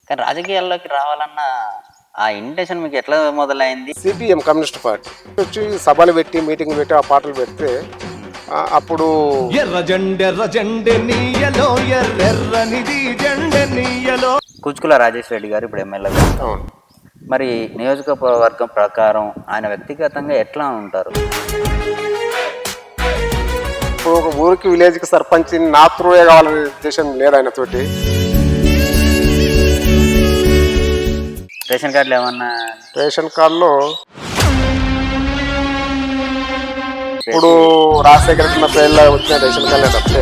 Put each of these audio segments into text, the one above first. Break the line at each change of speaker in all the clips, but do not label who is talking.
కానీ రాజకీయాల్లోకి రావాలన్న ఆ ఇంటెన్షన్ మీకు ఎట్లా మొదలైంది?
సిపిఎం కమ్యూనిస్ట్ పార్టీ వచ్చి సభలు పెట్టి మీటింగ్ పెట్టి ఆ పాటలు పెడితే అప్పుడు
ఎర్ర జెండె నీయలో ఎర్రెర్రనిది జెండె నీయలో
కుచ్కుల రాజేష్ రెడ్డి గారు ఇప్పుడు ఎమ్మెల్యే.
అవును
మరి నియోజకవర్గం ప్రకారం ఆయన వ్యక్తిగతంగా ఎట్లా ఉంటారు?
ఇప్పుడు ఒక ఊరికి విలేజ్కి సర్పంచ్ నా త్రూయే కావాలనే ఉద్దేశం లేదు ఆయనతోటి.
రేషన్ కార్డులు ఏమన్నా?
రేషన్ కార్డులో ఇప్పుడు రాజశేఖర రెడ్డి ఉన్న పేర్లో వచ్చిన రేషన్ కార్డులే తప్పితే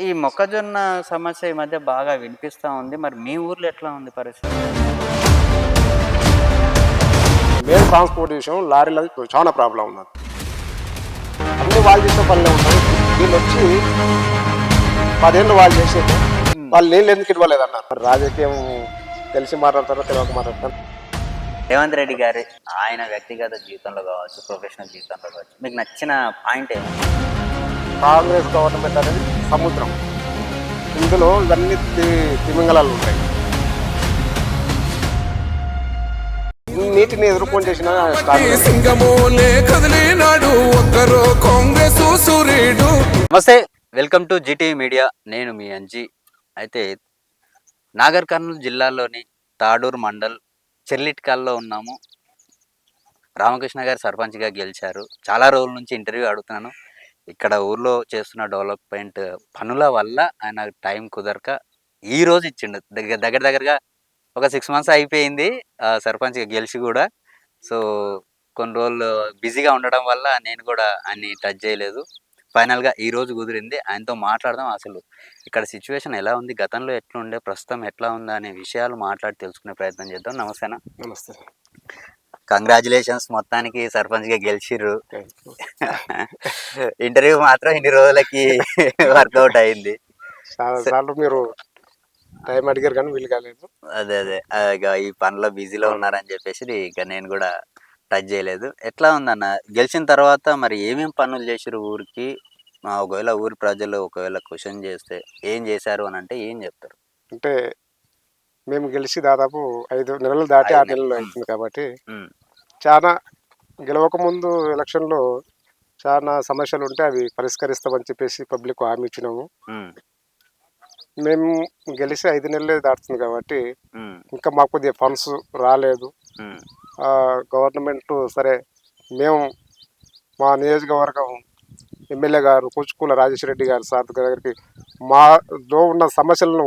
ఈ మొక్కజొన్న సమస్య ఈ మధ్య బాగా వినిపిస్తూ ఉంది. మరి మీ ఊర్లో ఎట్లా ఉంది పరిస్థితి?
మెయిన్ ట్రాన్స్పోర్ట్ విషయం లారీలో చాలా ప్రాబ్లం ఉన్నది. అన్ని వాళ్ళు చేసే పనులే ఉంటాయి. వీళ్ళు వచ్చి 10 ఏళ్ళు వాళ్ళు చేసేది వాళ్ళు నీళ్ళు ఎందుకు ఇవ్వలేదు అన్నారు. రాజకీయం తెలిసి మాట్లాడతారో తెలియక మాట్లాడతారు.
రేవంత్ రెడ్డి గారి ఆయన వ్యక్తిగత జీవితంలో కావచ్చు, ప్రొఫెషనల్ జీవితంలో కావచ్చు, మీకు నచ్చిన పాయింట్ ఏమి?
కాంగ్రెస్ గవర్నమెంట్ అనేది సముద్రం, ఇందులో ఇవన్నీ తిమింగళాలు ఉంటాయి. నీటిని ఎదుర్కొని చేసిన
నమస్తే, వెల్కమ్ టు జీటీవీ మీడియా. నేను మీ అంజీ. అయితే నాగర్ కర్నూలు జిల్లాలోని తాడూరు మండల్ చెర్లిట్కాల్లో ఉన్నాము. రామకృష్ణ గారు సర్పంచ్గా గెలిచారు. చాలా రోజుల నుంచి ఇంటర్వ్యూ అడుగుతున్నాను. ఇక్కడ ఊర్లో చేస్తున్న డెవలప్మెంట్ పనుల వల్ల ఆయన టైం కుదరక ఈరోజు ఇచ్చిండు. దగ్గరగా ఒక 6 months అయిపోయింది సర్పంచ్గా గెలిచి కూడా. సో కొన్ని రోజులు బిజీగా ఉండడం వల్ల నేను కూడా ఆయన్ని టచ్ చేయలేదు. ఫైనల్గా ఈరోజు కుదిరింది. ఆయనతో మాట్లాడదాం. అసలు ఇక్కడ సిచ్యువేషన్ ఎలా ఉంది, గతంలో ఎట్లుండే, ప్రస్తుతం ఎట్లా ఉందా అనే విషయాలు మాట్లాడి తెలుసుకునే ప్రయత్నం చేద్దాం. నమస్తేనా?
నమస్తే.
కంగ్రాచులేషన్స్, మొత్తానికి సర్పంచ్గా గెలిచిర్రు. ఇంటర్వ్యూ మాత్రం ఇన్ని రోజులకి వర్కౌట్ అయింది.
చాలాసార్లు మీరు టైం అడిగారు కానీ వీలు కాలేదు.
అదే ఇక ఈ పనిలో బిజీలో ఉన్నారని చెప్పేసి ఇక నేను కూడా టచ్ చేయలేదు. ఎట్లా ఉందన్న గెలిచిన తర్వాత మరి ఏమేమి పనులు చేసిరు ఊరికి? ఒకవేళ ఊరి ప్రజలు ఒకవేళ క్వశ్చన్ చేస్తే ఏం చేశారు అని అంటే ఏం చెప్తారు?
అంటే మేము గెలిచి దాదాపు 5 నెలలు దాటి 6 నెలలు అవుతుంది కాబట్టి చాలా గెలవకముందు ఎలక్షన్లో చాలా సమస్యలు ఉంటే అవి పరిష్కరిస్తామని చెప్పేసి పబ్లిక్ హామీ ఇచ్చినాము. మేము గెలిచి 5 నెలలే దాటుతుంది కాబట్టి ఇంకా మాకు కొద్దిగా ఫండ్స్ రాలేదు. గవర్నమెంట్ సరే మేము మా నియోజకవర్గం ఎమ్మెల్యే గారు కుచ్కుల రాజేష్ రెడ్డి గారు సార్ దగ్గరికి మాలో ఉన్న సమస్యలను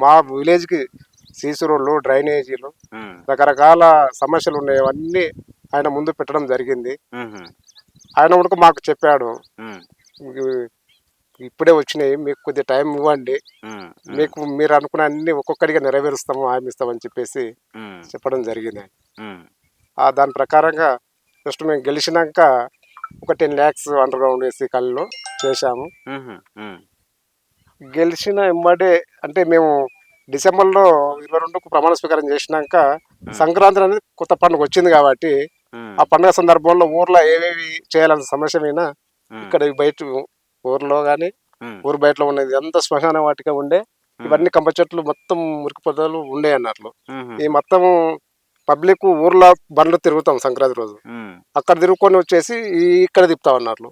మా విలేజ్కి సీసీ రోడ్లు, డ్రైనేజీలు, రకరకాల సమస్యలు ఉన్నాయి. అవన్నీ ఆయన ముందు పెట్టడం జరిగింది. ఆయన కూడా మాకు చెప్పాడు, ఇప్పుడే వచ్చినాయి, మీకు కొద్దిగా టైం ఇవ్వండి, మీకు మీరు అనుకున్న అన్ని ఒక్కొక్కడిగా నెరవేరుస్తాము, హామీ ఇస్తామని చెప్పేసి చెప్పడం జరిగింది. దాని ప్రకారంగా జస్ట్ మేము గెలిచినాక ఒక 10 lakhs అండర్ గ్రౌండ్ వేసి కళ్ళు చేశాము. గెలిచిన ఎమ్మడే అంటే మేము డిసెంబర్లో 22కు ప్రమాణ స్వీకారం చేసినాక సంక్రాంతి అనేది కొత్త పండుగ వచ్చింది కాబట్టి ఆ పండుగ సందర్భంలో ఊర్లో ఏవేవి చేయాలన్న సమస్య మీద ఇక్కడ బయట ఊర్లో కానీ ఊరు బయటలో ఉన్నది అంతా శ్మశాన వాటిగా ఉండే, ఇవన్నీ కంప చెట్లు మొత్తం మురికి పొదలు ఉండే అన్నట్లు. ఈ మొత్తం పబ్లిక్ ఊర్లో బండ్లు తిరుగుతాం సంక్రాంతి రోజు, అక్కడ తిరుగుకొని వచ్చేసి ఇక్కడ తిప్పుతాం అన్నట్లు.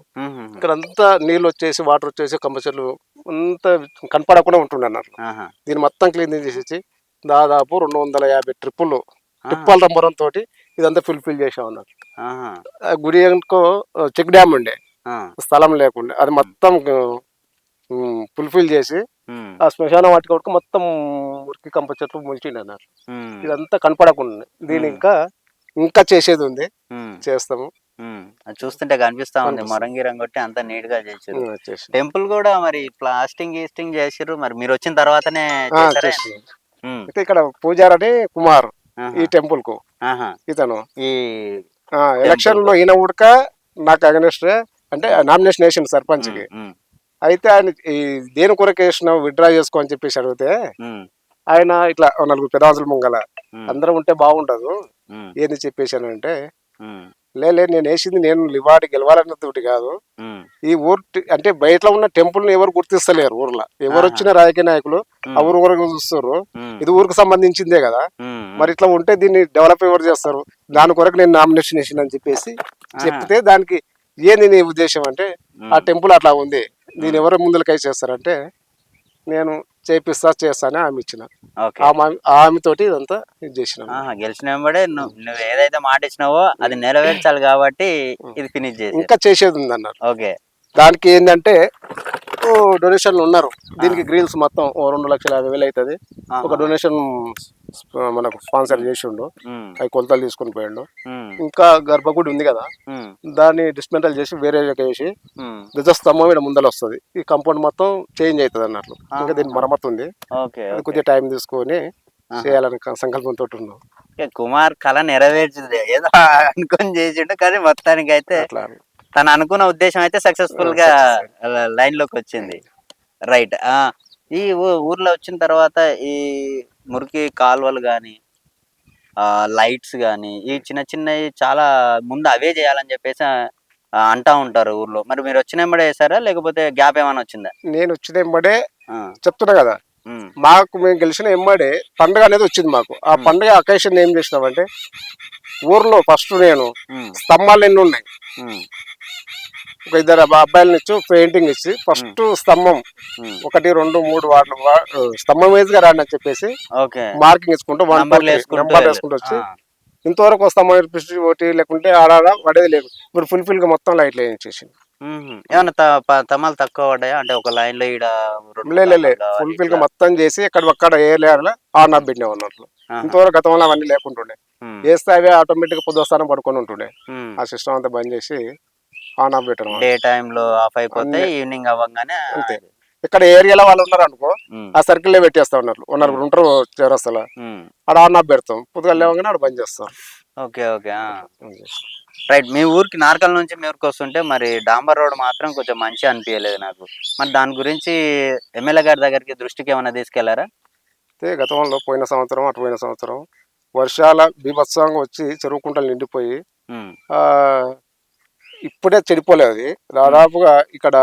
ఇక్కడ అంతా నీళ్ళు వచ్చేసి వాటర్ వచ్చేసి కంప చెట్లు అంతా కనపడకుండా ఉంటుండే అన్నట్లు. దీన్ని మొత్తం క్లీన్ చేసేసి దాదాపు 250 టిప్పల రంబరంతో ఇదంతా ఫుల్ఫిల్ చేసాం అన్నట్లు. గుడి వెనుకో చెక్ డ్యామ్ ఉండే, స్థలం లేకుండా అది మొత్తం ఫుల్ఫిల్ చేసి ఆ శ్మశాన వాటిక వరకు మొత్తం మురికి కంప చెట్లు ముంచిండి అన్నారు. ఇదంతా కనపడకుండా దీని ఇంకా చేసేది ఉంది, చేస్తాము.
చూస్తుంటే కనిపిస్తా ఉంది, మొరంగి రంగొట్టి అంతా నీట్ గా చేసారు. టెంపుల్ కూడా మరి ప్లాస్టింగ్ గీస్టింగ్ చేసారు. మరి మీరు వచ్చిన తర్వాతనే
అయితే ఇక్కడ పూజారి కుమార్ ఈ టెంపుల్ కు ఇతను ఈ ఎలక్షన్ లో ఈయన ఉడక నాకు అగనెస్ట్ అంటే నామినేషన్ వేసిండు సర్పంచ్ కి. అయితే ఆయన దేని కొరకు వేసినావు, విత్డ్రా చేసుకో అని చెప్పేసి అడిగితే ఆయన ఇట్లా 4 పెదాసులు ముంగల అందరం ఉంటే బాగుండదు ఏంది చెప్పేసానంటే, లేదు నేను వేసింది నేను లివాడి గెలవాలన్నతోటి కాదు.
ఉమ్,
ఈ ఊరు అంటే బయట ఉన్న టెంపుల్ ని ఎవరు గుర్తిస్తలేరు ఊర్లో. ఎవరు
ఆహా.
వచ్చిన రాజకీయ నాయకులు ఆ
ఉమ్,
ఊరు వరకు చూస్తారు.
ఉమ్,
ఇది ఊరికి సంబంధించిందే కదా.
ఉమ్,
మరి ఇట్లా ఉంటే దీన్ని డెవలప్ ఎవరు చేస్తారు? దాని కొరకు నేను నామినేషన్ వేసిన అని చెప్పేసి
ఆహా.
చెప్తే దానికి ఏంది నీ ఉద్దేశం అంటే ఆ
ఉమ్,
టెంపుల్ అట్లా ఉంది, దీన్ని
ఉమ్,
ఎవరు ముందులకై చేస్తారంటే నేను చేస్తానని ఆమె ఇచ్చిన.
ఓకే.
ఆమెతోటి ఇదంతా ఇది చేసినాం.
ఆహా, గెలిచిన వెంబడే నువ్వు ఏదైతే మాట ఇచ్చినావో అది నెరవేర్చాలి కాబట్టి ఇది ఫినిష్ చేసారు.
ఇంకా చేసేది ఉంది అన్నారు.
ఓకే.
దానికి ఏంటంటే డొనేషన్లు ఉన్నారు.
ఆ,
దీనికి గ్రిల్స్ మొత్తం 2,50,000 అవుతుంది. ఒక
ఆహా.
డొనేషన్ మనకు స్పాన్సర్
ఉమ్,
చేసిండు.
ఉమ్,
అవి కొలతలు తీసుకొని పోయిండు.
ఉమ్,
ఇంకా గర్భగుడి ఉంది కదా,
ఉమ్,
దాన్ని డిస్మెంటల్ చేసి వేరే చేసి
ఉమ్,
ధ్వజస్తంభం ఇక్కడ ముందర వస్తుంది. ఈ కంపౌండ్ మొత్తం చేంజ్ అవుతుంది అన్నట్లు. ఇంకా దీనికి
ఆహాహా.
మరమ్మతు ఉంది.
ఓకే.
అది
ఓకే.
కొద్దిగా టైం తీసుకొని
ఆహా.
చేయాలని సంకల్పంతో ఉన్నాం.
ఓకే, కుమార్ కళ నెరవేర్చింది ఏదో అనుకొని చేసిండు, కానీ మొత్తానికి అయితే
అట్లా
తను అనుకున్న ఉద్దేశం అయితే సక్సెస్ఫుల్ గా
సక్సెస్ అయింది.
లైన్ లోకి వచ్చింది. రైట్. ఈ ఊర్లో వచ్చిన తర్వాత ఈ మురికి కాలువలు కానీ లైట్స్ కానీ ఈ చిన్న చిన్నవి చాలా ముందు అవే చేయాలని చెప్పేసి అంటా ఉంటారు ఊర్లో. మరి మీరు వచ్చిన ఎమ్మడే వేసారా లేకపోతే గ్యాప్ ఏమైనా వచ్చిందా?
నేను వచ్చిన ఎంబడే
ఆ,
చెప్తున్నా కదా,
ఉమ్,
మాకు మేము గెలిచిన ఎంబడే పండుగ అనేది వచ్చింది మాకు. ఆ పండుగ అకేషన్ ఏం చేసినామంటే ఊర్లో ఫస్ట్ నేను
ఉమ్,
స్తంభాలు ఎన్ని ఉన్నాయి,
ఉమ్,
ఒక ఇద్దరు అబ్బాయిలను ఇచ్చి పెయింటింగ్ ఇచ్చి ఫస్ట్ స్తంభం
ఉమ్,
1, 2, 3 వార్డులు స్తంభం వైజ్గా రాండి అని చెప్పేసి
ఓకే.
మార్కింగ్ ఇచ్చుకుంటూ 1, 2,
నంబర్లు
3
వేసుకుంటూ
నెంబర్లు
వెళ్ళారు.
వేసుకుంటూ వచ్చి ఇంతవరకు ఒక స్తంభం ఇప్పించి ఒకటి లేకుంటే ఆడాడ పడేది లేదు. ఇప్పుడు ఫుల్ఫిల్గా మొత్తం లైట్లు వేయించేసి
ఏమన్నా తమాలు తక్కువ పడ్డాయా? అంటే ఒక లైన్ లో ఈడ 2
లే
తమాలు కావాలి
ఫుల్ఫిల్గా
ఇట్లా.
మొత్తం చేసి ఎక్కడ ఏ లేయాలో ఆన్ ఆఫ్ పెట్టినా ఉన్నట్లు.
ఆహా.
ఇంతవరకు గతంలో అవన్నీ లేకుంటుండే.
ఉమ్,
వేస్తే అవే ఆటోమేటిక్గా పొద్దుస్థానం పడుకొని ఉంటుండే.
ఉమ్.
ఆ సిస్టమ్ అంతా బంద్ చేసి ఆన్ ఆఫ్ పెట్టడం
డే టైంలో ఆఫ్ అయిపోతే
అన్నీ
ఈవినింగ్ అవ్వగానే
అంతే. ఇక్కడ ఏరియాలో వాళ్ళు ఉన్నారు అనుకో,
ఉమ్,
ఆ సర్కిల్లో పెట్టేస్తా ఉన్నారు. ఉన్నారు ఉంటారు చౌరస్తాలో,
ఉమ్.
ఆడ ఆన్ ఆఫ్ పెడతాం. పొద్దుగా లేవగానే ఆడ బంద్ చేస్తాం.
ఓకే. ఓకే. రైట్. మీ ఊరికి నార్కల్ నుంచి మీ ఊరికి వస్తుంటే మరి డాంబర్ రోడ్ మాత్రం కొంచెం మంచి అనిపించలేదు నాకు. మరి దాని గురించి ఎమ్మెల్యే గారి దగ్గరికి దృష్టికి ఏమైనా తీసుకెళ్లారా?
అయితే గతంలో పోయిన సంవత్సరం అటు పోయిన సంవత్సరం వర్షాల బీభత్సంగా వచ్చి చెరువు కుంటలు నిండిపోయి
ఉమ్,
ఆ, ఇప్పుడే చెడిపోలేదు అది. దాదాపుగా ఇక్కడ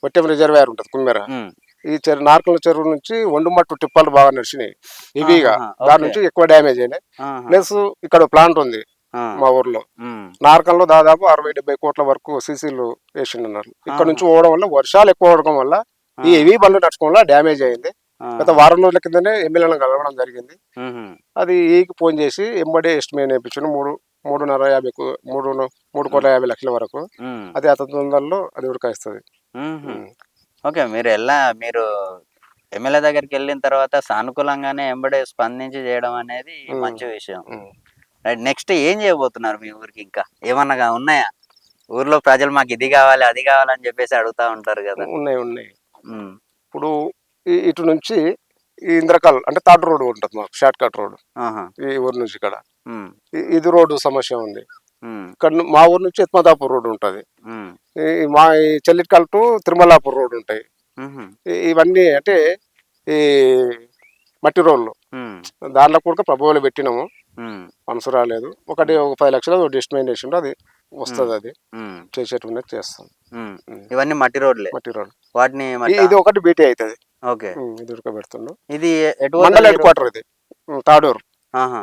ఒట్టెం రిజర్వాయర్ ఉంటుంది కుమ్మెర.
ఉమ్.
ఈ నార్కల్ చెరువు నుంచి ఒండుమట్టు టిప్పాలు బాగా నడిచినాయి హెవీగా.
ఆహాహా.
దాని
ఓకే.
నుంచి ఎక్కువ డ్యామేజ్ అయినాయి.
ఆహా.
ప్లస్ ఇక్కడ ప్లాంట్ ఉంది
ఆ.
మా ఊర్లో.
ఉమ్.
నార్కల్లో దాదాపు 60-70 కోట్ల వరకు సీసీలు వేసిండున్నారు. ఇక్కడ నుంచి
ఆహా.
పోవడం వల్ల వర్షాలు ఎక్కువ అవడం వల్ల
ఆ.
ఈ హెవీ బండ్లు నడుచుకోవడం వల్ల డ్యామేజ్ అయింది. గత
ఆహా.
వారం రోజుల కిందనే ఎమ్మెల్యేలను కలవడం జరిగింది.
ఉహు.
అది ఈకి ఫోన్ చేసి ఎంబడే ఎస్టిమేట్ వేయించాను. 3,50,00,000 వరకు.
ఉమ్.
అది అతని తొందరలో అది ఉరకాయిస్తుంది.
ఉహు. ఓకే. మీరు ఎమ్మెల్యే దగ్గరికి వెళ్ళిన తర్వాత సానుకూలంగానే ఎంబడే స్పందించి చేయడం అనేది మంచి విషయం. రైట్. నెక్స్ట్ ఏం చేయబోతున్నారు మీ ఊరికి? ఇంకా ఏమన్నా ఉన్నాయా? ఊర్లో ప్రజలు మాకు ఇది కావాలి అది కావాలని చెప్పేసి అడుగుతా ఉంటారు కదా.
ఉన్నాయి ఉన్నాయి.
ఉమ్,
ఇప్పుడు ఇటు నుంచి ఈ ఇంద్రకల్ అంటే థర్డ్ రోడ్ ఉంటుంది మాకు, షార్ట్ కట్ రోడ్.
ఆహా.
ఈ ఊరు నుంచి ఇక్కడ
ఉమ్,
ఇది రోడ్డు సమస్య ఉంది.
ఉమ్,
ఇక్కడ మా ఊరు నుంచి ఎత్మదాపూర్ రోడ్ ఉంటుంది.
ఉమ్,
ఈ చెల్లిట్కల్ టు తిరుమలాపూర్ రోడ్ ఉంటాయి.
ఉహు,
ఇవన్నీ అంటే ఈ మట్టి రోడ్లు.
ఉమ్,
దాంట్లో కూడా ప్రభువులు పెట్టినాము,
ఉమ్,
మనసు రాలేదు. ఒక 10 లక్షలు డిస్ట్మెంట్ చేసిండు, అది వస్తుంది. అది
ఉమ్,
చేసేట్టున్నది చేస్తాం.
ఉమ్. ఇవన్నీ మట్టి రోడ్లే.
మట్టి రోడ్
వాటిని
ఇది ఒకటి బీటీ అవుతుంది.
ఓకే.
ఇది ఉడకబెడుతుండు.
ఇది
మండల హెడ్ క్వార్టర్ ఇది తాడూరు.
ఆహా.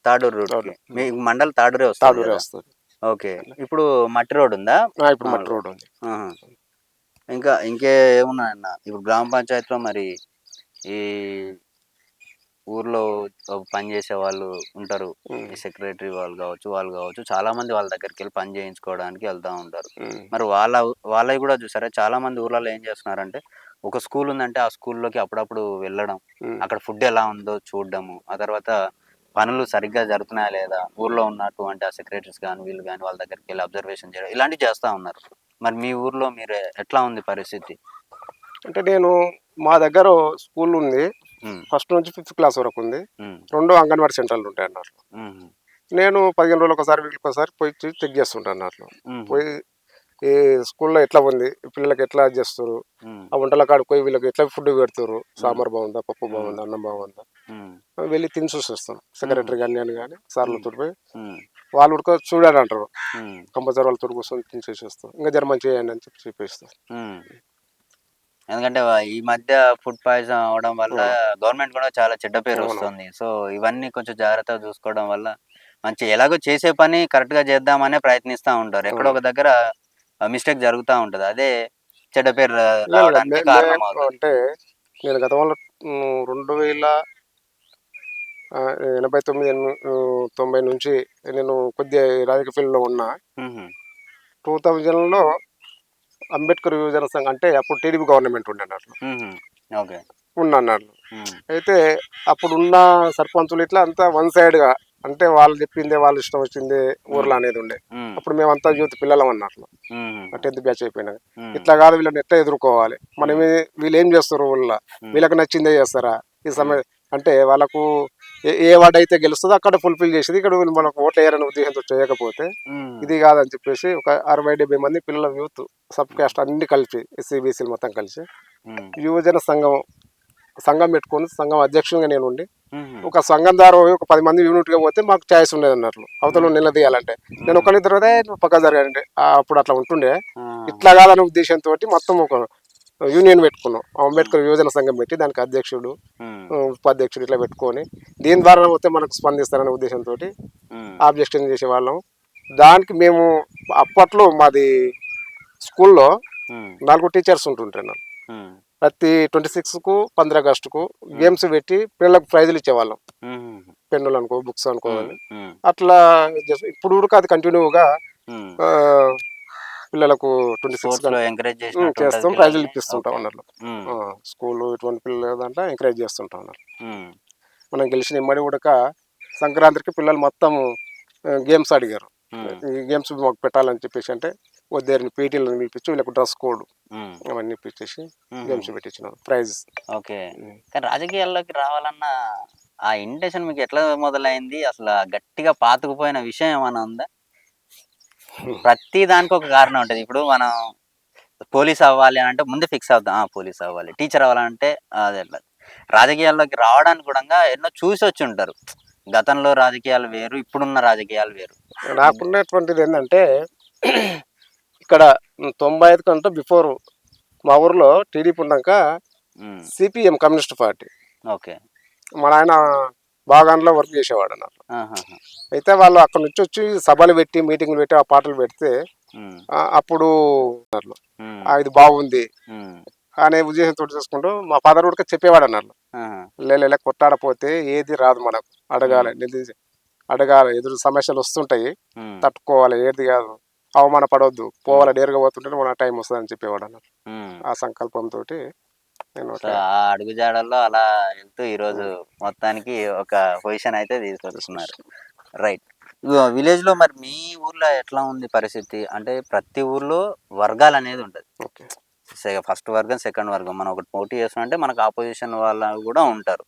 తాడూరు రూట్ కి మీ మండల్ తాడూరే వస్తుంది
తాడూరే
కదా.
వస్తుంది.
ఓకే. ఇప్పుడు మట్టి రోడ్ ఉందా?
ఇప్పుడు మట్టి రోడ్ ఉంది.
ఆహా. ఇంకా ఏమున్నాయన్న ఇప్పుడు గ్రామ పంచాయతీలో మరి ఈ ఊర్లో పనిచేసే వాళ్ళు ఉంటారు. ఈ సెక్రటరీ వాళ్ళు కావచ్చు చాలా మంది వాళ్ళ దగ్గరికి వెళ్ళి పని చేయించుకోవడానికి వెళ్తూ ఉంటారు. మరి వాళ్ళవి కూడా చూసారా, చాలా మంది ఊర్లలో ఏం చేస్తున్నారంటే ఒక స్కూల్ ఉందంటే ఆ స్కూల్లోకి అప్పుడప్పుడు వెళ్ళడం, అక్కడ ఫుడ్ ఎలా ఉందో చూడడము, ఆ తర్వాత పనులు సరిగ్గా జరుగుతున్నాయా లేదా ఊర్లో ఉన్నటువంటి ఆ సెక్రటరీస్ కానీ వీళ్ళు కానీ వాళ్ళ దగ్గరికి వెళ్ళి అబ్జర్వేషన్ చేయడం ఇలాంటివి చేస్తూ ఉన్నారు. మరి మీ ఊర్లో మీరు ఎట్లా ఉంది పరిస్థితి?
అంటే నేను మా దగ్గర స్కూల్ ఉంది.
ఉమ్,
ఫస్ట్ నుంచి 5th క్లాస్ వరకు ఉంది.
ఉమ్,
2 అంగన్వాడీ సెంటర్లు ఉంటాయి అన్నట్లు.
ఉమ్,
నేను 15 రోజులకు ఒకసారి వీళ్ళకి ఒకసారి పోయి చెక్ చేస్తుంటాను అన్నట్లు.
ఉమ్,
పోయి ఈ స్కూల్లో ఎట్లా ఉంది, పిల్లలకి ఎట్లా చేస్తారు,
ఉమ్,
ఆ వంటల కాడికి పోయి వీళ్ళకి ఎట్లా ఫుడ్ పెడతారు, సాంబార్ బాగుందా, పప్పు బాగుందా, అన్నం బాగుందా,
ఉమ్,
వెళ్ళి తిని చూసి వస్తాం. సెక్రటరీ కానీ నేను కానీ సార్లతో పోయి
ఉమ్,
వాళ్ళు ఉడక చూడాలి అంటారు.
ఉమ్,
కంపల్సరీ వాళ్ళు తోడు కూర్చొని చేసేస్తాం, ఇంకా జర మంచిగా చేయండి అని చెప్పేస్తాం.
ఉమ్. ఎందుకంటే ఈ మధ్య ఫుడ్ పాయిజన్ అవడం వల్ల గవర్నమెంట్ కూడా చాలా చెడ్డ పేరు
అవును.
వస్తుంది. సో ఇవన్నీ కొంచెం జాగ్రత్తగా చూసుకోవడం వల్ల మంచి ఎలాగో చేసే పని కరెక్ట్ గా చేద్దామనే ప్రయత్నిస్తూ ఉంటారు. ఎక్కడో ఒక దగ్గర మిస్టేక్ జరుగుతూ ఉంటది. అదే చెడ్డ పేరు
లేదు లేదు,
రావడానికి కారణం అవుతుంది.
అంటే నేను గతంలో 2089 నుంచి నేను కొద్దిగా ఈ రాజకీయ ఫీల్డ్లో ఉన్నా.
ఉహు,
2000లో అంబేద్కర్ యువజన సంఘం, అంటే అప్పుడు టీడీపీ గవర్నమెంట్ ఉండే అన్నట్లు
ఉహు, ఓకే.
ఉన్న అన్నట్లు.
ఉమ్,
అయితే అప్పుడున్న సర్పంచులు ఇట్లా అంతా వన్ సైడ్గా, అంటే వాళ్ళు చెప్పిందే వాళ్ళు ఇష్టం వచ్చిందే ఊర్లో అనేది ఉండే.
ఉమ్,
అప్పుడు మేమంతా యూత్ పిల్లలం అన్నట్లు,
ఉహు,
10th బ్యాచ్ అయిపోయినా.
ఉమ్,
ఇట్లా కాదు, వీళ్ళని ఎట్లా ఎదుర్కోవాలి, మనం వీళ్ళు ఏం చేస్తారు ఊళ్ళో, వీళ్ళకి నచ్చిందే చేస్తారా ఈ సమయం, అంటే వాళ్ళకు ఏ వార్డు అయితే గెలుస్తుందో అక్కడ ఫుల్ఫిల్ చేసేది, ఇక్కడ వీళ్ళు మనకు ఓట్లు వేయాలనే ఉద్దేశంతో చేయకపోతే
ఉమ్,
ఇది కాదని చెప్పేసి ఒక 60-70 మంది పిల్లల యూత్ సబ్ కాస్ట్ అన్ని కలిపి ఎస్సీ-బీసీలు మొత్తం కలిసి
ఉమ్,
యువజన సంఘం పెట్టుకొని, సంఘం అధ్యక్షునిగా నేను ఉండి,
ఉహు,
ఒక సంఘం ద్వారా పోయి ఒక 10 మంది యూనిట్గా పోతే మాకు ఛాయిస్ ఉండేది అన్నట్లు, అవతల నిలదీయాలంటే నేను ఒకరి తర్వాత నువ్వు పక్క జరగాలంటే అప్పుడు అట్లా ఉంటుండే.
ఆ,
ఇట్లా కాదనే ఉద్దేశంతో మొత్తం ఒక యూనియన్ పెట్టుకున్నాం, అంబేద్కర్ యువజన సంఘం పెట్టి దానికి అధ్యక్షుడు,
ఉమ్,
ఉపాధ్యక్షుడు ఇట్లా పెట్టుకొని దీని ద్వారా పోతే మనకు స్పందిస్తారనే ఉద్దేశంతో
ఉమ్,
ఆబ్జెక్షన్ చేసేవాళ్ళం. దానికి మేము అప్పట్లో మాది స్కూల్లో
ఉమ్,
4 టీచర్స్ ఉంటుంటారు.
ఉమ్,
ప్రతి 26కు 15 ఆగస్టుకు గేమ్స్ పెట్టి పిల్లలకు ప్రైజులు ఇచ్చేవాళ్ళం,
ఉమ్,
పెన్నులు అనుకో, బుక్స్ అనుకో
ఉమ్,
అని.
ఉమ్,
అట్లా ఇప్పుడు కూడా అది కంటిన్యూగా
ఉమ్.
పిల్లలకు 26
స్పోర్ట్స్ లో ఎంకరేజ్ చేసినట్టు ఉంటది
చేస్తాం, ప్రైజులు
పిల్లల్ని.
ఇప్పిస్తుంటాం
ఓకే.
అన్నట్లు.
ఉమ్,
స్కూల్ ఇటువంటి పిల్లలు దాంట్లో ఎంకరేజ్ చేస్తుంటాం అన్నట్లు.
ఉమ్,
మనం గెలిచిన ఇమ్మడి ఉడక సంక్రాంతికి పిల్లలు మొత్తం గేమ్స్ అడిగారు,
ఉమ్,
ఈ గేమ్స్ మాకు పెట్టాలని చెప్పేసి. అంటే వద్దేరిని పీటీలను పిలిపించి వీళ్ళకు డ్రెస్ కోడ్
ఉమ్,
అవన్నీ ఇప్పించేసి
ఉహు.
గేమ్స్ పెట్టించినాం, ప్రైజ్.
ఓకే. కానీ రాజకీయాల్లోకి రావాలన్న ఆ ఇంటెన్షన్ మీకు ఎట్లా మొదలైంది? అసలు ఆ గట్టిగా పాతుకుపోయిన విషయం ఏమైనా ఉందా? ప్రతి దానికి ఒక కారణం ఉంటది. ఇప్పుడు మనం పోలీస్ అవ్వాలి అని అంటే ముందే ఫిక్స్ అవుతాం. పోలీస్ అవ్వాలి. టీచర్ అవ్వాలంటే అది అట్లా. రాజకీయాల్లోకి రావడానికి కూడా ఎన్నో చూసి వచ్చి ఉంటారు. గతంలో రాజకీయాలు వేరు, ఇప్పుడున్న రాజకీయాలు వేరు.
నాకున్నటువంటిది ఏంటంటే ఇక్కడ 95 కంటే బిఫోర్ మా ఊర్లో టీడీపీ ఉన్నాక
ఉమ్,
సిపిఎం కమ్యూనిస్ట్ పార్టీ,
ఓకే.
మా నాయన బాగాన్లో వర్క్ చేసేవాడు అన్నారు.
ఆహాహా.
అయితే వాళ్ళు అక్కడ నుంచి వచ్చి సభలు పెట్టి మీటింగ్లు పెట్టి ఆ పాటలు పెడితే
ఉమ్,
అప్పుడు
ఉమ్,
ఇది బాగుంది
ఉమ్,
అనే ఉద్దేశంతో చూసుకుంటూ మా ఫాదర్ కూడా చెప్పేవాడు అన్నారు.
ఆహా,
లేలే కొట్టాడపోతే ఏది రాదు, మనకు అడగాలి, అడగాలి, ఎదురు సమస్యలు వస్తుంటాయి,
ఉమ్,
తట్టుకోవాలి, ఏది కాదు, అవమాన పడవద్దు, పోవాలి, నేరుగా పోతుంటే మన టైం వస్తుంది అని చెప్పేవాడు అన్నారు.
ఉమ్.
ఆ సంకల్పంతో నేను
సో
అట్లా
ఆ అడుగుజాడల్లో అలా వెళ్తూ ఈరోజు మొత్తానికి ఒక పొజిషన్ అయితే తీసుకొస్తున్నారు. రైట్. విలేజ్ లో మరి మీ ఊర్లో ఎట్లా ఉంది పరిస్థితి? అంటే ప్రతి ఊర్లో వర్గాలు అనేది ఉంటుంది.
ఓకే.
ఫస్ట్ వర్గం, సెకండ్ వర్గం. మనం ఒకటి పోటీ చేస్తున్నాం అంటే మనకు ఆపోజిషన్ వాళ్ళు కూడా ఉంటారు.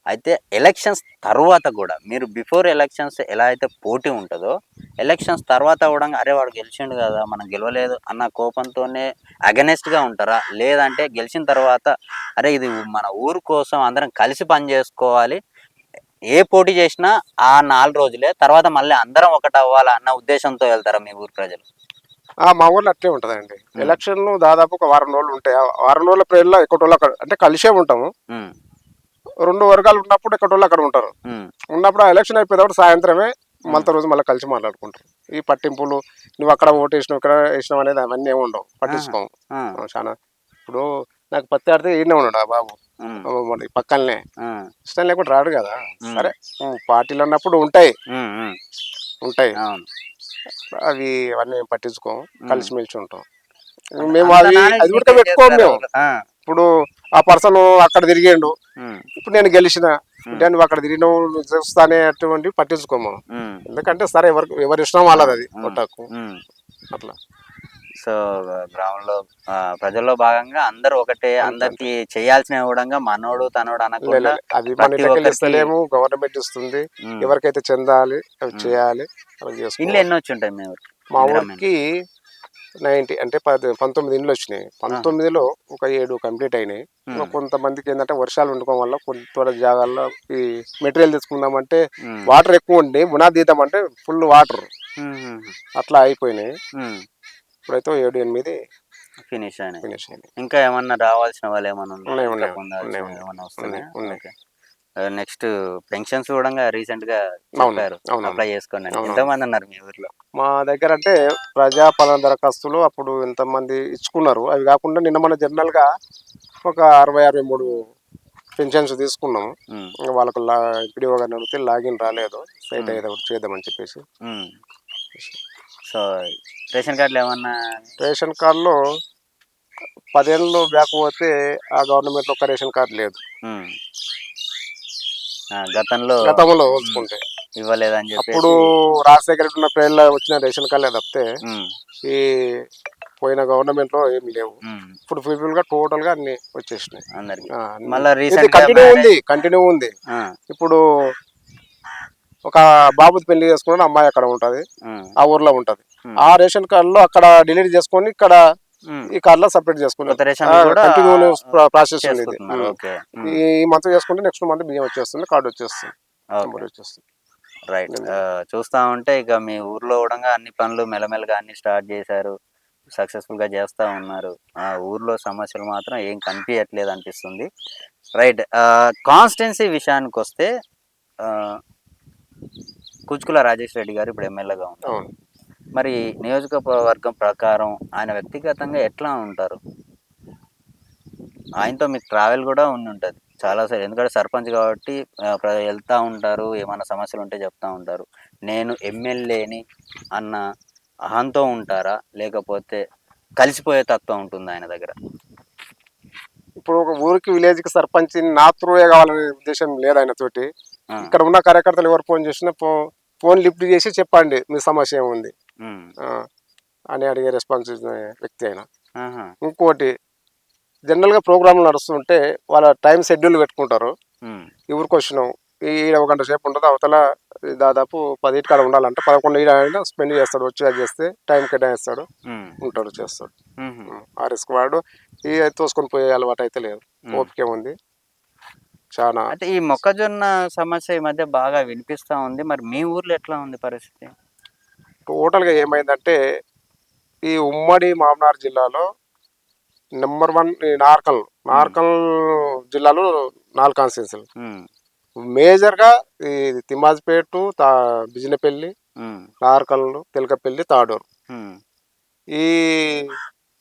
అయితే ఎలక్షన్స్ తర్వాత కూడా మీరు బిఫోర్ ఎలక్షన్స్ ఎలా అయితే పోటీ ఉంటుందో ఎలక్షన్స్ తర్వాత కూడా అరే వాడు గెలిచిండు కదా మనం గెలవలేదు అన్న కోపంతోనే అగెనెస్ట్గా ఉంటారా? లేదంటే గెలిచిన తర్వాత అరే ఇది మన ఊరు కోసం అందరం కలిసి పని చేసుకోవాలి, ఏ పోటీ చేసినా ఆ 4 రోజులే, తర్వాత మళ్ళీ అందరం ఒకటి అవ్వాలా అన్న ఉద్దేశంతో వెళ్తారా మీ ఊరు ప్రజలు?
మా ఊర్లో అట్లే ఉంటుందండి. ఎలక్షన్లు దాదాపు ఒక వారం రోజులు ఉంటాయి. ఆ వారం రోజుల ప్రేర్లో ఎక్కడోళ్ళు అక్కడ అంటే కలిసే ఉంటాము.
ఉమ్,
2 వర్గాలు ఉన్నప్పుడు ఎక్కడోళ్ళు అక్కడ ఉంటారు.
ఉమ్,
ఉన్నప్పుడు ఆ ఎలక్షన్ అయిపోయేటప్పుడు సాయంత్రమే మళ్ళీ రోజు మళ్ళీ కలిసి మాట్లాడుకుంటారు. ఈ పట్టింపులు నువ్వు అక్కడ ఓటు వేసినావు ఇక్కడ వేసినావు అనేది అవన్నీ ఏమి ఉండవు,
ఆహా,
పట్టించుకోము.
ఆ,
చాలా ఇప్పుడు నాకు పత్తి ఆడితే ఈయనే ఉన్నాడు ఆ బాబు,
ఉమ్,
మన పక్కనే,
ఉమ్,
ఇష్టం లేకుండా రాడు కదా.
ఉమ్,
సరే, పార్టీలు అన్నప్పుడు ఉంటాయి
ఉమ్, ఉమ్,
ఉంటాయి
అవును.
అవి అవన్నీ ఏం పట్టించుకోము,
ఉమ్.
కలిసిమెలిసి ఉంటాం.
అంత
మేము
అంత నాలెడ్జ్
అది కూడా
మీకేం
పెట్టుకోము
చేస్తారు
మేము.
వాళ్ళు?
ఇప్పుడు ఆ పర్సన్ అక్కడ తిరిగిండు,
ఉమ్,
ఇప్పుడు నేను గెలిచిన
ఉమ్,
అంటే నువ్వు అక్కడ తిరిగినావు నువ్వు చూస్తానే అటువంటి పట్టించుకోము.
ఉమ్,
ఎందుకంటే సరే ఎవరి ఇష్టం వాళ్ళది, అది
ఉమ్,
కొట్టకు
ఉమ్.
అట్లా.
సో గ్రామంలో ప్రజల్లో భాగంగా అందరూ ఒకటే,
అంతే అంతే.
అందరికి చేయాల్సిన కూడా మనోడు తనోడు అనకుండా
అది మన
ప్రతి
ఇటకెళ్ళి
ఒక్కరికి.
ఇస్తలేము, గవర్నమెంట్ ఇస్తుంది,
ఉమ్,
ఎవరికైతే చెందాలి అవి
ఉమ్.
చేయాలి, అవి
ఇండ్లు
చేసుకోవాలి.
ఎన్ని వచ్చి ఉంటాయి మీ ఊరికి?
మా
ఇందిరమ్మ ఇండ్లు.
ఊరికి 90 అంటే 19 ఇండ్లు వచ్చినాయి. 19లో ఒక 7 కంప్లీట్ అయినాయి. ఇంకా కొంతమందికి ఏంటంటే వర్షాలు ఉండడం వల్ల కొన్ని జాగాల్లో ఈ మెటీరియల్ తీసుకుందామంటే వాటర్ ఎక్కువ ఉండి బునాది తీద్దామంటే ఫుల్ వాటర్ అట్లా అయిపోయినాయి. ఇప్పుడైతే 7, 8
ఫినిష్ అయినాయి.
ఫినిష్ అయినాయి.
ఇంకా ఏమన్నా రావాల్సిన వాళ్ళు ఏమన్నా
ఉన్నాయి,
ఇంకా
ఉన్నాయి,
పొందాల్సిన
ఉన్నాయి,
ఏమన్నా
ఉన్నాయి,
వస్తున్నాయా?
ఉన్నాయి.
ఓకే. నెక్స్ట్ పెన్షన్స్ కూడా రీసెంట్ గా
అవును,
చెప్పారు,
అవును,
అప్లై చేసుకోండి అని.
అవును.
ఎంతమంది అన్నారు మీ ఊర్లో?
మా దగ్గర అంటే ప్రజాపాలన దరఖాస్తులు అప్పుడు ఎంతమంది ఇచ్చుకున్నారు. అవి కాకుండా నిన్న మన జనరల్గా ఒక 60-63 పెన్షన్స్ తీసుకున్నాము. ఇంకా వాళ్ళకు ఎంపీడీఓ గారిని అడిగితే లాగిన్ రాలేదు, సైట్ అయ్యేది ఒకటి చేద్దామని చెప్పేసి.
సో రేషన్ కార్డులు ఏమన్నా?
రేషన్ కార్డులో 10 ఏళ్ళు బ్యాక్ పోతే ఆ గవర్నమెంట్లో ఒక్క రేషన్ కార్డు లేదు. గతంలో చూసుకుంటే
ఇవ్వలేదని చెప్పి
అప్పుడు రాజశేఖర రెడ్డి ఉన్న పేర్ల వచ్చిన రేషన్ కార్డులే తప్పితే ఈ పోయిన గవర్నమెంట్ లో ఏమి లేవు. ఇప్పుడు పీపుల్ గా టోటల్ గా అన్ని వచ్చేసినాయి
అందరికి.
ఇది కంటిన్యూ ఉంది. ఇప్పుడు ఒక బాబుది పెళ్లి చేసుకున్న అమ్మాయి అక్కడ ఉంటది, ఆ ఊర్లో ఉంటది. ఆ రేషన్ కార్డులో అక్కడ డిలీట్ చేసుకొని ఇక్కడ ఈ కార్డులో సపరేట్ చేసుకున్నారు. కంటిన్యూ ప్రాసెస్ ఉంది ఇది. ఈ మంత్ చేసుకుంటే నెక్స్ట్ మంత్ బియ్యం వచ్చేస్తుంది, కార్డు వచ్చేస్తుంది.
రైట్. చూస్తా ఉంటే ఇక మీ ఊర్లో కూడా అన్ని పనులు మెల్లమెల్లగా అన్ని స్టార్ట్ చేశారు, సక్సెస్ఫుల్ గా చేస్తూ ఉన్నారు. ఆ ఊర్లో సమస్యలు మాత్రం ఏం కనిపించట్లేదు అనిపిస్తుంది. రైట్. కాన్స్టిట్యున్సీ విషయానికి వస్తే కుచ్కుల రాజేష్ రెడ్డి గారు ఇప్పుడు ఎమ్మెల్యేగా ఉన్నారు. మరి నియోజకవర్గం ప్రకారం ఆయన వ్యక్తిగతంగా ఎట్లా ఉంటారు? ఆయనతో మీకు ట్రావెల్ కూడా ఉంటుంది చాలాసార్లు, ఎందుకంటే సర్పంచ్ కాబట్టి వెళ్తూ ఉంటారు, ఏమైనా సమస్యలు ఉంటే చెప్తూ ఉంటారు. నేను ఎమ్మెల్యేని అన్న అహంతో ఉంటారా, లేకపోతే కలిసిపోయే తత్వం ఉంటుంది ఆయన దగ్గర?
ఇప్పుడు ఒక ఊరికి విలేజ్కి సర్పంచ్ నా త్రూయే కావాలనే ఉద్దేశం లేదు ఆయన తోటి. ఇక్కడ ఉన్న కార్యకర్తలు ఎవరు ఫోన్ చేసినా ఫోన్ లిఫ్ట్ చేసి చెప్పండి మీ సమస్య ఏముంది అని అడిగే రెస్పాన్స్ వ్యక్తి ఆయన. ఇంకోటి జనరల్గా ప్రోగ్రాంలు నడుస్తుంటే వాళ్ళ టైం షెడ్యూల్ పెట్టుకుంటారు. ఈ ఊరికి వచ్చినాం, ఈడ 1 గంట సేపు ఉంటుంది, అవతల దాదాపు 10 కాడ ఉండాలంటే 11 స్పెండ్ చేస్తాడు. వచ్చి అది చేస్తే టైం కేటాయిస్తాడు, ఉంటాడు, చేస్తాడు. ఆ రిస్క్ వాడు ఈ తోసుకొని పోయే అలవాటు అయితే లేదు, ఓపిక ఉంది చాలా.
అంటే ఈ మొక్కజొన్న సమస్య ఈ మధ్య బాగా వినిపిస్తూ ఉంది. మరి మీ ఊర్లో ఎట్లా ఉంది పరిస్థితి?
టోటల్గా ఏమైందంటే ఈ ఉమ్మడి మామనార్ జిల్లాలో నెంబర్ 1 నార్కల్ జిల్లాలో 4 కాన్స్టిట్యున్సీలు. మేజర్గా ఈ తిమ్మాజిపేట, బిజినపల్లి, నార్కల్, తెలకపల్లి, తాడూరు, ఈ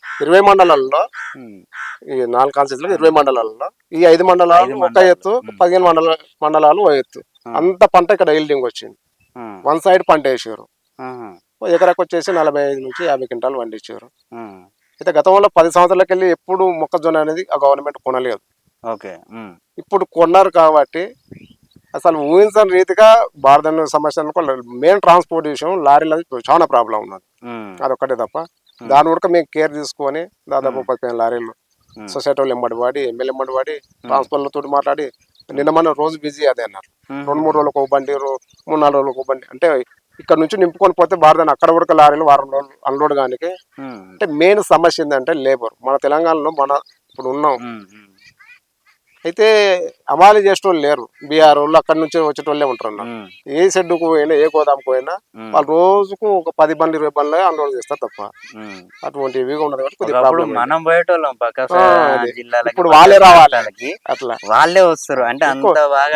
20 మండలాల్లో, ఈ 4 కాన్స్టిట్యున్సీలు 20 మండలాల్లో ఈ 5 మండలాలు ఒక ఎత్తు, 15 మండలాలు ఒక ఎత్తు. అంత పంట ఇక్కడ ఈల్డింగ్ వచ్చింది. వన్ సైడ్ పంట వేసారు. ఎకరాకు వచ్చేసి 45 నుంచి 50 క్వింటాలు పండించారు. అయితే గతంలో 10 సంవత్సరాలకు వెళ్ళి ఎప్పుడు మొక్కజొన్న అనేది ఆ గవర్నమెంట్ కొనలేదు. ఇప్పుడు కొన్నారు కాబట్టి అసలు ఊహించని రీతిగా భారత సమస్య మెయిన్ ట్రాన్స్పోర్టేషన్ లారీలు చాలా ప్రాబ్లం ఉన్నది. అదొక్కటే తప్ప దాని వరకు మేము కేర్ తీసుకొని దాదాపు 15 లారీలు సొసైటీ వాళ్ళు ఎమ్మడి వాడి, ఎమ్మెల్యే ఎమ్మడి వాడి, ట్రాన్స్పోర్ట్లతో మాట్లాడి నిన్న మన రోజు బిజీ అదే అన్నారు. 2-3 రోజులకు ఒక బండి, 3-4 రోజులకు ఒక బండి. అంటే ఇక్కడ నుంచి నింపుకొని పోతే భారత అక్కడ వరకు లారీలు వారం రోజులు అన్లోడ్ కానీ. అంటే మెయిన్ సమస్య ఏంటంటే లేబర్. మన తెలంగాణలో ఇప్పుడు ఉన్నాం, అయితే అమాలి చేసేటోళ్ళు లేరు. బీఆర్ వాళ్ళు అక్కడి నుంచి వచ్చేటోళ్ళే ఉంటారు అన్న. ఏ షెడ్డుకు పోయినా, ఏ గోదాంకు పోయినా వాళ్ళు రోజుకు ఒక 10 బండ్లు 20 బండ్లు అన్లోడ్ చేస్తారు తప్ప అటువంటి ఇవిగా ఉండదు కాబట్టి
మనం పోయేటోళ్ళం
ఇప్పుడు వాళ్ళే రావాలి, అట్లా
వాళ్ళే వస్తారు. అంటే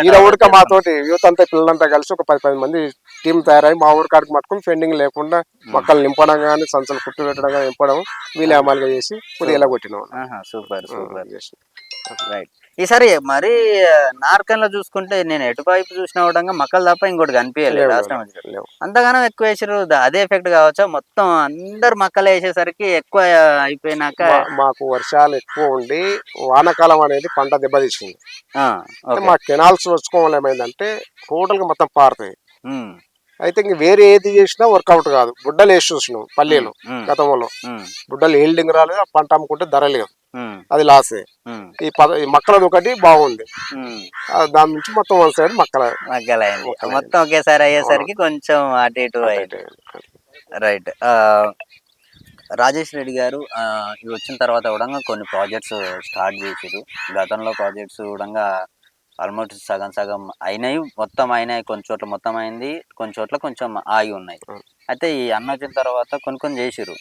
ఈ ఊరిక మాతోటి యూత్ అంతా పిల్లలంతా కలిసి ఒక 10 మంది టీం తయారై మా ఊరి కాడికి మట్టుకుని పెండింగ్ లేకుండా మొక్కలు నింపడం కానీ, సంచులు కుట్టు పెట్టడం కానీ, నింపడం వీళ్ళే అమలుగా చేసి కొద్దిగా ఎలా కొట్టినాం.
Super super. రైట్. ఈసారి మరి నార్కన్లో చూసుకుంటే నేను ఎటువైపు చూసిన కూడా మొక్కలు తప్ప ఇంకోటి కనిపించలేదు. రాష్ట్రం అంతగానం ఎక్కువ వేసారు. అదే ఎఫెక్ట్ కావచ్చా? మొత్తం అందరు మొక్కలు వేసేసరికి ఎక్కువ అయిపోయినాక
మాకు వర్షాలు ఎక్కువ ఉండి వానాకాలం అనేది పంట దెబ్బతీసింది. మా కెనాల్స్ వచ్చుకోవడం ఏమైందంటే టోటల్ గా మొత్తం పారుతాయి. అయితే ఇంక వేరే ఏది చేసినా వర్కౌట్ కాదు. బుడ్డలు వేసి చూసినాం పల్లీలు గతంలో, బుడ్డలు హీల్డింగ్ రాలేదు, ఆ పంట అమ్ముకుంటే ధర లేదు, అది లాసే. ఈ మక్కలది ఒకటి బాగుంది, దాని నుంచి మొత్తం వన్ సైడ్
మక్కలైంది. మొత్తం ఒకేసారి అయ్యేసరికి కొంచెం అటు ఇటు అయింది. రైట్. రాజేష్ రెడ్డి గారు ఇవి వచ్చిన తర్వాత కూడా కొన్ని ప్రాజెక్ట్స్ స్టార్ట్ చేసారు. గతంలో ప్రాజెక్ట్స్ కూడా ఆల్మోస్ట్ సగం సగం అయినాయి, మొత్తం అయినాయి, కొన్ని చోట్ల మొత్తం అయింది, కొన్ని చోట్ల కొంచెం ఆగి ఉన్నాయి. అయితే ఈ అన్న వచ్చిన తర్వాత కొన్ని కొన్ని చేసిరు.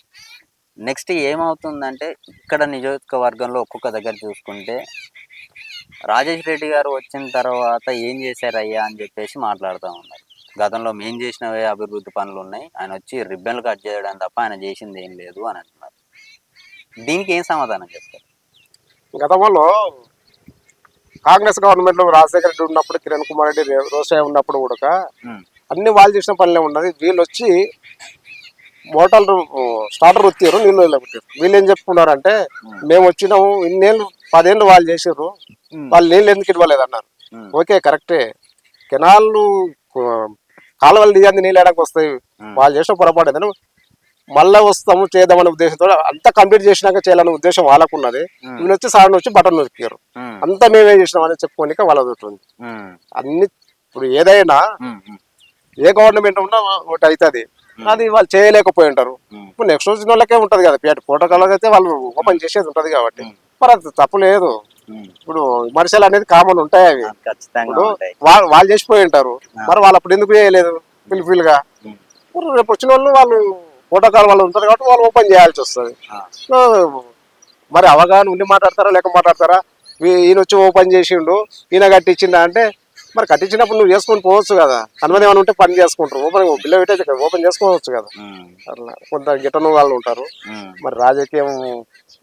నెక్స్ట్ ఏమవుతుందంటే ఇక్కడ నియోజకవర్గంలో ఒక్కొక్క దగ్గర చూసుకుంటే రాజేష్ రెడ్డి గారు వచ్చిన తర్వాత ఏం చేశారయ్యా అని చెప్పేసి మాట్లాడుతూ ఉన్నారు. గతంలో మేము చేసినవే అభివృద్ధి పనులు ఉన్నాయి, ఆయన వచ్చి రిబ్బన్లు కట్ చేయడం తప్ప ఆయన చేసింది ఏం లేదు అని అంటున్నారు. దీనికి ఏం సమాధానం చెప్తారు?
గతంలో కాంగ్రెస్ గవర్నమెంట్ లో రాజశేఖర రెడ్డి ఉన్నప్పుడు, కిరణ్ కుమార్ రెడ్డి, రోసయ్య ఉన్నప్పుడు కూడా అన్ని వాళ్ళు చేసిన పనులే ఉన్నది. వీళ్ళు వచ్చి మోటార్లు స్టార్టర్ ఉత్తారు, నీళ్ళు వెళ్ళగొట్టారు. వీళ్ళు ఏం చెప్పుకున్నారంటే మేము వచ్చినాము ఇన్నేళ్ళు 10 ఏళ్ళు వాళ్ళు చేసారు, వాళ్ళు నీళ్ళు ఎందుకు ఇవ్వలేదు అన్నారు. ఓకే కరెక్టే, కెనాళ్ళు కాలువలు దిగంది నీళ్ళు ఎడకు వస్తాయి, వాళ్ళు చేసిన పొరపాటు ఏదైనా మళ్ళీ వస్తాము చేద్దామనే ఉద్దేశంతో అంతా కంప్లీట్ చేసినాక చేయాలనే ఉద్దేశం వాళ్ళకు ఉన్నది. వీళ్ళు వచ్చి సార్ వచ్చి బటన్ నొక్కారు, అంతా మేమే చేసినాం అని చెప్పుకోనిక వాళ్ళది ఉంటుంది. అన్ని ఇప్పుడు ఏదైనా ఏ గవర్నమెంట్ ఉన్నా ఒకటి అవుతుంది, అది వాళ్ళు చేయలేకపోయి ఉంటారు. ఇప్పుడు నెక్స్ట్ వచ్చిన వాళ్ళకే ఉంటది కదా, ప్రోటోకాల్ అయితే వాళ్ళు ఓపెన్ చేసేది ఉంటది కాబట్టి మరి అది తప్పు లేదు. ఇప్పుడు విమర్శలు అనేది కామన్ ఉంటాయి, అవి ఇప్పుడు వాళ్ళు చేసిపోయి ఉంటారు, మరి వాళ్ళు అప్పుడు ఎందుకు చేయలేదు ఫిల్ గా. రేపు వచ్చిన వాళ్ళు ప్రోటోకాల్ వాళ్ళు ఉంటారు కాబట్టి వాళ్ళు ఓపెన్ చేయాల్సి వస్తుంది. సో మరి అవగాహన ఉండి మాట్లాడతారా లేక మాట్లాడతారా, ఈయన వచ్చి ఓపెన్ చేసిండు ఈయన కట్టించిండా అంటే మరి కట్టించినప్పుడు నువ్వు చేసుకొని పోవచ్చు కదా, అనుమతి ఏమైనా ఉంటే పని చేసుకుంటారు, ఓపెన్ బిల్లు పెట్టే ఓపెన్ చేసుకోవచ్చు కదా. అట్లా కొంత గిట్టను వాళ్ళు ఉంటారు. మరి రాజకీయం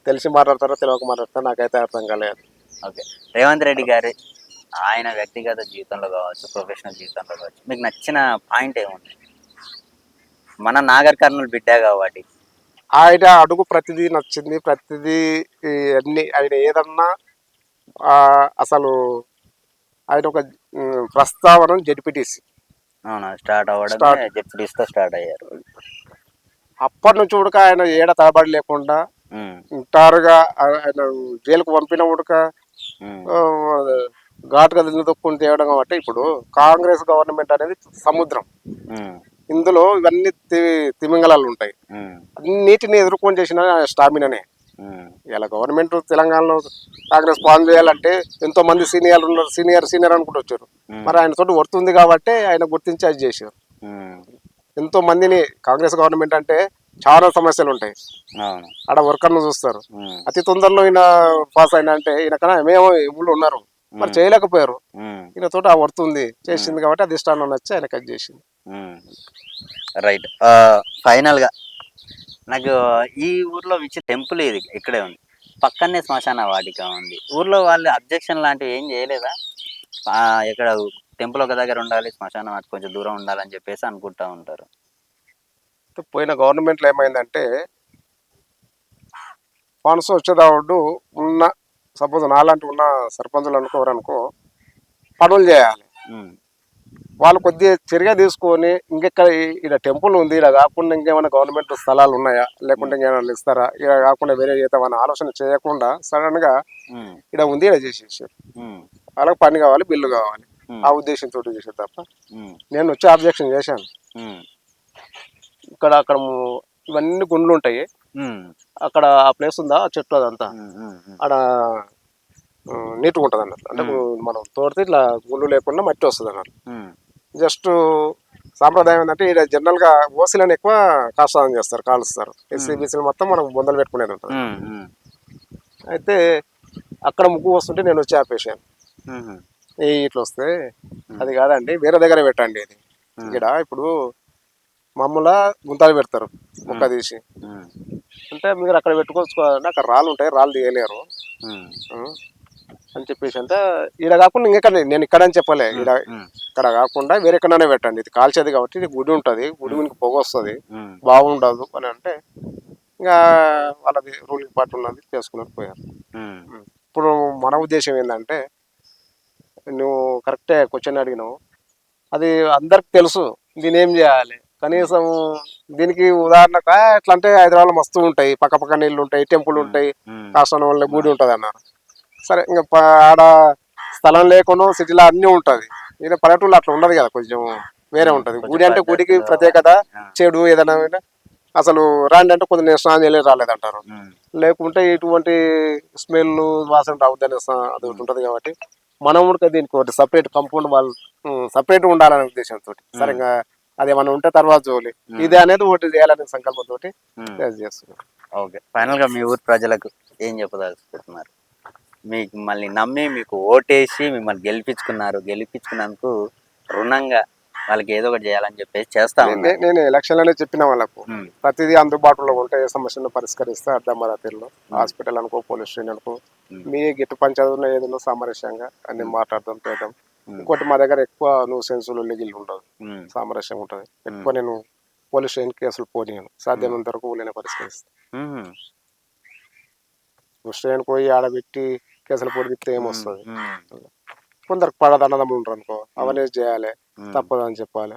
తెలిసి మాట్లాడతారో తెలియక మాట్లాడతారో నాకైతే అర్థం కాలేదు.
ఓకే, రేవంత్ రెడ్డి గారి ఆయన వ్యక్తిగత జీవితంలో కావచ్చు, ప్రొఫెషనల్ జీవితంలో కావచ్చు, మీకు నచ్చిన పాయింట్ ఏముంది? మన నాగర్ కర్నూలు బిడ్డ కాబట్టి
ఆయన అడుగు ప్రతిదీ నచ్చింది, ప్రతిదీ అన్ని ఆయన ఏదన్నా అసలు ఆయన ఒక ప్రస్తావన జడ్పీటీసీ
అవునా స్టార్ట్ అవ్వడం, జడ్పీటీసీతో స్టార్ట్ అయ్యారు.
అప్పటి నుంచి ఉడక ఆయన ఏడ తడబడి లేకుండా ఉంటారుగా. ఆయన జైలుకు పంపిన ఉడక ఘాటుగా తొక్కుని తేవడం కాబట్టి ఇప్పుడు కాంగ్రెస్ గవర్నమెంట్ అనేది సముద్రం, ఇందులో ఇవన్నీ తిమింగలాలు ఉంటాయి, అన్నిటిని ఎదుర్కొని చేసిన స్టామినానే. ఇలా గవర్నమెంట్ తెలంగాణలో కాంగ్రెస్ పాలన చేయాలంటే ఎంతో మంది సీనియర్లు ఉన్నారు, సీనియర్ అనుకుంటూ వచ్చారు. మరి ఆయన తోటి వర్తుంది కాబట్టి ఆయన గుర్తించి అది చేశారు. ఎంతో మందిని కాంగ్రెస్ గవర్నమెంట్ అంటే చాలా సమస్యలు ఉంటాయి, ఆడ వర్కర్ను చూస్తారు. అతి తొందరలో ఈయన పాస్ అయినా అంటే ఈయనకన్నా ఏమేమో ఊళ్ళో ఉన్నారు, మరి చేయలేకపోయారు. ఈయన తోటి ఆ వర్తుంది చేసింది కాబట్టి అది ఇష్టాన్ని నచ్చి ఆయన కట్ చేసింది.
రైట్. ఫైనల్ గా నాకు ఈ ఊర్లో ఇచ్చే టెంపుల్ ఇది ఇక్కడే ఉంది, పక్కనే శ్మశాన వాటిక ఉంది. ఊర్లో వాళ్ళు అబ్జెక్షన్ లాంటివి ఏం చేయలేదా? ఇక్కడ టెంపుల్ ఒక దగ్గర ఉండాలి, శ్మశాన వాటికి కొంచెం దూరం ఉండాలని చెప్పేసి అనుకుంటా ఉంటారు.
పోయిన గవర్నమెంట్లో ఏమైందంటే ఫండ్స్ వచ్చేదాడు ఉన్న సపోజ్ నాలాంటి ఉన్న సర్పంచులు అనుకోరనుకో పనులు చేయాలి, వాళ్ళు కొద్దిగా చర్య తీసుకొని ఇంకెక్కడ ఇక్కడ టెంపుల్ ఉంది, ఇలా కాకుండా ఇంకేమైనా గవర్నమెంట్ స్థలాలు ఉన్నాయా లేకుంటే ఇంకేమైనా ఇస్తారా, ఇలా కాకుండా వేరే చేద్దామని ఆలోచన చేయకుండా సడన్ గా ఇక్కడ ఉంది ఇలా చేసేసారు. వాళ్ళకి పని కావాలి, బిల్లు కావాలి, ఆ ఉద్దేశంతో చేసారు తప్ప నేను వచ్చి ఆబ్జెక్షన్ చేశాను. ఇక్కడ అక్కడ ఇవన్నీ గుండ్లు ఉంటాయి, అక్కడ ఆ ప్లేస్ ఉందా చెట్టు అదంతా అక్కడ నీట్గా ఉంటుంది అన్నట్టు. అంటే మనం తోడితే ఇట్లా గుండు లేకుండా మట్టి వస్తుంది అన్నట్టు. జస్ట్ సాంప్రదాయం ఏంటంటే ఇక్కడ జనరల్ గా ఓసీలను ఎక్కువ కాస్తాదం చేస్తారు, కాలుస్తారు. ఎస్సీ బీసీలు మొత్తం మనం బొందలు పెట్టుకునేది ఉంటుంది. అయితే అక్కడ ముగ్గు వస్తుంటే నేను వచ్చి ఆపేసాను, ఇట్లా వస్తే అది కాదండి వేరే దగ్గర పెట్టండి. ఇది ఇక్కడ ఇప్పుడు మామూలుగా గుంతాలు పెడతారు ముక్క తీసి, అంటే మీరు అక్కడ పెట్టుకోవచ్చు, అక్కడ రాళ్ళు ఉంటాయి, రాళ్ళు తీయలేరు అని చెప్పేసి. అంటే ఈడ కాకుండా ఇంకెక్కడ నేను ఇక్కడ అని చెప్పలే, ఇక్కడ కాకుండా వేరే ఎక్కడనే పెట్టండి, ఇది కాల్చేది కాబట్టి ఇది గుడి ఉంటుంది, గుడి మీకు పొగ వస్తుంది, బాగుండదు అని అంటే ఇంకా వాళ్ళది రూలింగ్ పార్టీ ఉన్నది చేసుకుని పోయారు. ఇప్పుడు మన ఉద్దేశం ఏంటంటే నువ్వు కరెక్టే క్వశ్చన్ అడిగినావు, అది అందరికి తెలుసు దీని ఏం చేయాలి. కనీసం దీనికి ఉదాహరణకు ఎట్లా అంటే హైదరాబాద్లో మస్తు ఉంటాయి, పక్క నీళ్ళు ఉంటాయి, టెంపుల్ ఉంటాయి, కాస్త వల్ల గుడి ఉంటుంది అన్నారు. సరే ఇంకా ఆడ స్థలం లేకుండా సిటీలో అన్నీ ఉంటుంది, ఈయన పల్లెటూళ్ళు అట్లా ఉండదు కదా, కొంచెం వేరే ఉంటుంది. గుడి అంటే గుడికి ప్రత్యేకత, చెడు ఏదైనా అసలు రాండి అంటే కొంత నేను స్నానం చేయలేదు రాలేదంటారు.
ఉమ్,
లేకుంటే ఇటువంటి స్మెల్ వాసన రావద్దని అది ఒకటి ఉంటుంది కాబట్టి మనం కూడా దీనికి ఒకటి సపరేట్ కంపౌండ్ వాళ్ళు సపరేట్ ఉండాలనే ఉద్దేశంతో సరే ఇంకా అదేమన్నా ఉంటే తర్వాత జోలి ఇది అనేది ఒకటి చేయాలనే సంకల్పంతో చేస్తున్నాం.
ఓకే. ఫైనల్ గా మీ ఊరు ప్రజలకు ఏం చెప్పదలుచుకుంటున్నారు? మీకు మళ్ళీ నమ్మి మీకు ఓటేసి మిమ్మల్ని గెలిపించుకున్నందుకు రుణంగా వాళ్ళకి ఏదో ఒకటి చేయాలని చెప్పేసి చేస్తా ఉన్నారు.
నేను ఎలక్షన్లోనే చెప్పిన వాళ్ళకు
ఉమ్,
ప్రతిదీ అందుబాటులో ఉంటే ఏ సమస్యను పరిష్కరిస్తే అర్థమరా తీరులో హాస్పిటల్ అనుకో పోలీస్ స్టేషన్ అనుకో మీ గిట్టు పంచాయతీ ఉన్న ఏదైనా సామరస్యంగా అన్ని మాట్లాడదాం చేద్దాం. ఇంకోటి మా దగ్గర ఎక్కువ సెన్సులు లిగిల్ ఉండదు,
ఉమ్,
సామరస్యం ఉంటుంది. ఎక్కువ నేను పోలీస్ స్టేషన్ కేసులు పోనీయను, సాధ్యమైనంత వరకు ఊళ్ళనే పరిష్కరిస్తాను.
ఉమ్,
స్టేషన్ పోయి ఆడబెట్టి కేసులు పొడిపిస్తే ఏమొస్తుంది?
ఉమ్,
కొందరికి పడదన్నదమ్ములు ఉంటారు అనుకో, అవన్నీ చేయాలి,
ఉమ్,
తప్పదు అని చెప్పాలి,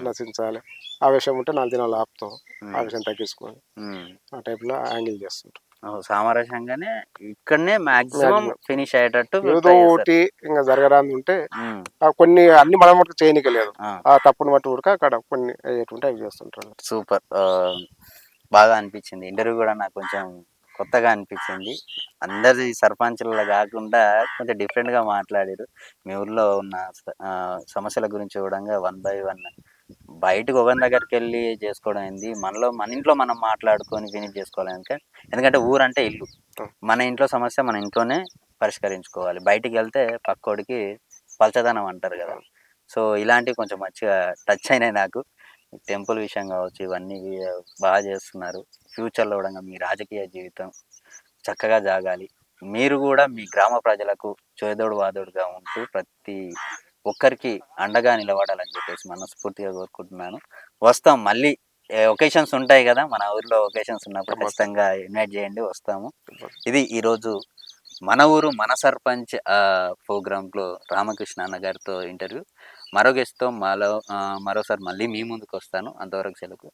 నశించాలి. ఆవేశం ఉంటే 4 దినాలు ఆపుతాం, ఆవేశం తగ్గించుకొని
ఉమ్.
ఆ టైప్లో హ్యాండిల్ చేస్తుంటాం.
సామరస్యంగానే ఇక్కడనే మాక్సిమం ఫినిష్ అయ్యేటట్టు
ఏదో
try చేస్తారు.
ఒకటి ఇంకా జరగరాని ఉంటే
ఉమ్,
కొన్ని అన్ని మనం మటుకు చేయనికలేదు,
ఆ,
ఆ తప్పును బట్టి ఉడక అక్కడ కొన్ని అయ్యేటుంటే అవి చేస్తుంటారు.
సూపర్. బాగా అనిపించింది ఇంటర్వ్యూ కూడా. నాకు కొంచెం కొత్తగా అనిపించింది. అందరి సర్పంచ్ల కాకుండా కొంచెం డిఫరెంట్గా మాట్లాడారు. మీ ఊర్లో ఉన్న సమస్యల గురించి చూడంగా 1 by 1 బయటకు ఒకరి దగ్గరికి వెళ్ళి చేసుకోవడం ఏంది, మన ఇంట్లో మనం మాట్లాడుకొని ఫినిష్ చేసుకోవాలి. ఎందుకంటే ఊరంటే ఇల్లు. మన ఇంట్లో సమస్య మన ఇంట్లోనే పరిష్కరించుకోవాలి. బయటికి వెళ్తే పక్కోడికి పలచదనం అంటారు కదా. సో ఇలాంటివి కొంచెం మంచిగా టచ్ అయినాయి నాకు. టెంపుల్ విషయం కావచ్చు, ఇవన్నీ బాగా చేస్తున్నారు. ఫ్యూచర్లో కూడా మీ రాజకీయ జీవితం చక్కగా జాగాలి. మీరు కూడా మీ గ్రామ ప్రజలకు చేదోడు వాదోడుగా ఉంటూ ప్రతి ఒక్కరికి అండగా నిలబడాలని చెప్పేసి మనస్ఫూర్తిగా కోరుకుంటున్నాను. వస్తాం మళ్ళీ. ఒకేషన్స్ ఉంటాయి కదా, మన ఊర్లో ఒకేషన్స్ ఉన్నప్పుడు ఖచ్చితంగా ఇన్వైట్ చేయండి, వస్తాము. ఇది ఈరోజు మన ఊరు మన సర్పంచ్ ప్రోగ్రాంలో రామకృష్ణ అన్న గారితో ఇంటర్వ్యూ. మరో గెస్ట్తో మరోసారి మళ్ళీ మీ ముందుకు వస్తాను. అంతవరకు సెలవు.